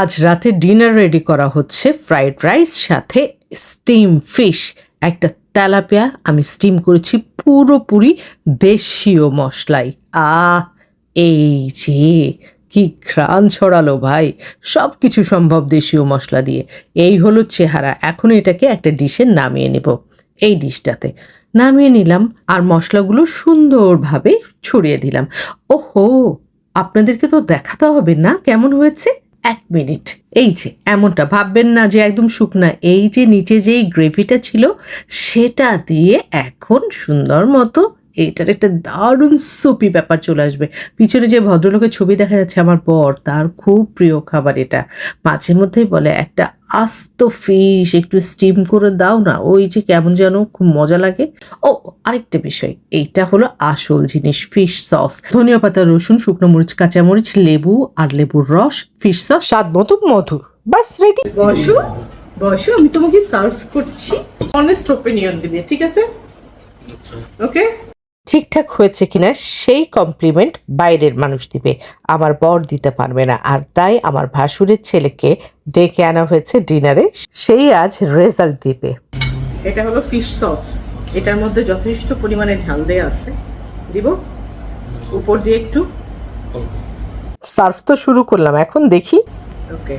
আজ রাতে dinner ready করা হচ্ছে ফ্রাইড রাইস সাথে স্টিম ফিশ। একটা তেলাপিয়া আমি স্টিম করেছি পুরোপুরি দেশীয় মশলায়। এই যে কি ঘ্রাণ ছড়ালো ভাই! সব কিছু সম্ভব দেশীয় মশলা দিয়ে। এই হলো চেহারা। এখন এটাকে একটা ডিশে নামিয়ে নেব। এই ডিশটাতে নামিয়ে নিলাম আর মশলাগুলো সুন্দরভাবে ছড়িয়ে দিলাম। ওহো, আপনাদেরকে তো দেখাতে হবে না কেমন হয়েছে। 1 মিনিট। এই যে এমনটা ভাববেন না যে একদম শুকনা। এই যে নিচে যেই গ্রেভিটা ছিল সেটা দিয়ে এখন সুন্দর মতো এইটার একটা দারুণ সুপি ব্যাপার চলে আসবে। পিছনে যে ভদ্রলোকের ছবি দেখা যাচ্ছে আমার বর, তার খুব প্রিয় খাবার এটা। মাঝে মধ্যেই বলে একটা আস্ত ফিশ একটু স্টিম করে দাও না, ওই যে কেমন যেন খুব মজা লাগে। ও আরেকটা বিষয়, এইটা হলো আসল জিনিস, ফিশ সস। ধনিয়া পাতা, রসুন, শুকনো মরিচ, কাঁচামরিচ, লেবু আর লেবুর রস, ফিশ সস, স্বাদ মতো মধু, বাস রেডি। বসো বসো, আমি তোমাকে সার্ভ করছি। অনেস্ট ওপিনিয়ন দিবে, ঠিক আছে? ওকে। ঠিকঠাক হয়েছে কিনা সেই কমপ্লিমেন্ট বাইরের মানুষ দিবে, আমার বর দিতে পারবে না। আর তাই আমার ভাসুরের ছেলেকে ডেকে আনা হয়েছে ডিনারে, সেই আজ রেজাল্ট দিবে। এটা হলো ফিশ সস, এটার মধ্যে যথেষ্ট পরিমাণে ঝাল দেয়া আছে। দিব উপর দিয়ে একটু। সার্ভ তো শুরু করলাম, এখন দেখি। ওকে,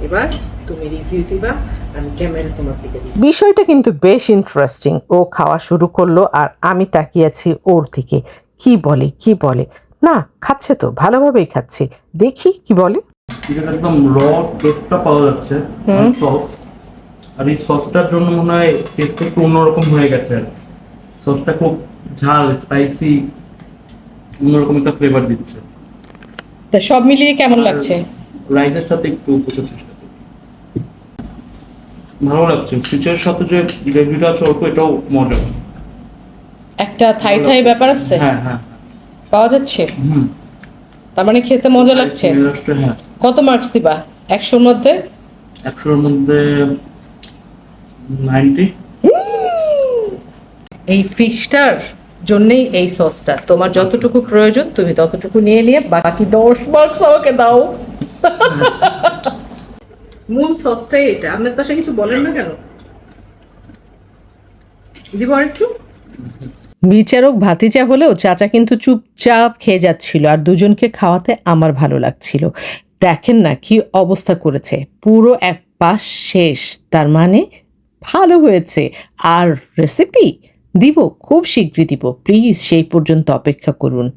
এবার তুমি রিভিউ দিবা, আমি ক্যামেরা তোমার দিকে দিই। বিষয়টা কিন্তু বেশ ইন্টারেস্টিং। ও খাওয়া শুরু করলো আর আমি তাকিয়ে আছি ওর দিকে। কি বলে না, খাচ্ছে তো, ভালোভাবেই খাচ্ছে। দেখি কি বলে। এটা একদম র টেস্টটা পাওয়া যাচ্ছে, সস। আর এই সসটার জন্য মনে হয় টেস্টটা একটু অন্যরকম হয়ে গেছে। সসটা খুব ঝাল, স্পাইসি, অন্যরকম একটা ফ্লেভার দিচ্ছে। তা সব মিলিয়ে কেমন লাগছে? রাইসের সাথে একটু বোঝার চেষ্টা করি। ভালো লাগছে। ফিচের সাথে যে গ্রেভিটা আছে অল্প, এটাও মজা। একটা থাই থাই ব্যাপার আছে, হ্যাঁ হ্যাঁ পাওয়া যাচ্ছে। তার মানে খেতে মজা লাগছে। হ্যাঁ। কত মার্কস দিবা 100-র মধ্যে? 100-র মধ্যে 90। এই ফিশটার জন্যই এই সসটা। তোমার যতটুকু প্রয়োজন তুমি ততটুকু নিয়ে বাকি 10 মার্কস আমাকে দাও। মূল সসটাই এটা। আপনার পাশে কিছু বলেন না কেন? দিব আর একটু। বিচারক ভাতিজা হলেও চাচা কিন্তু চুপচাপ খেয়ে যাচ্ছিল, আর দুজনকে খাওয়াতে আমার ভালো লাগছিল। দেখেন না কি অবস্থা করেছে, পুরো এক পাশ শেষ। তার মানে ভালো হয়েছে। আর রেসিপি দিব, খুব শীঘ্রই দিব, প্লিজ সেই পর্যন্ত অপেক্ষা করুন।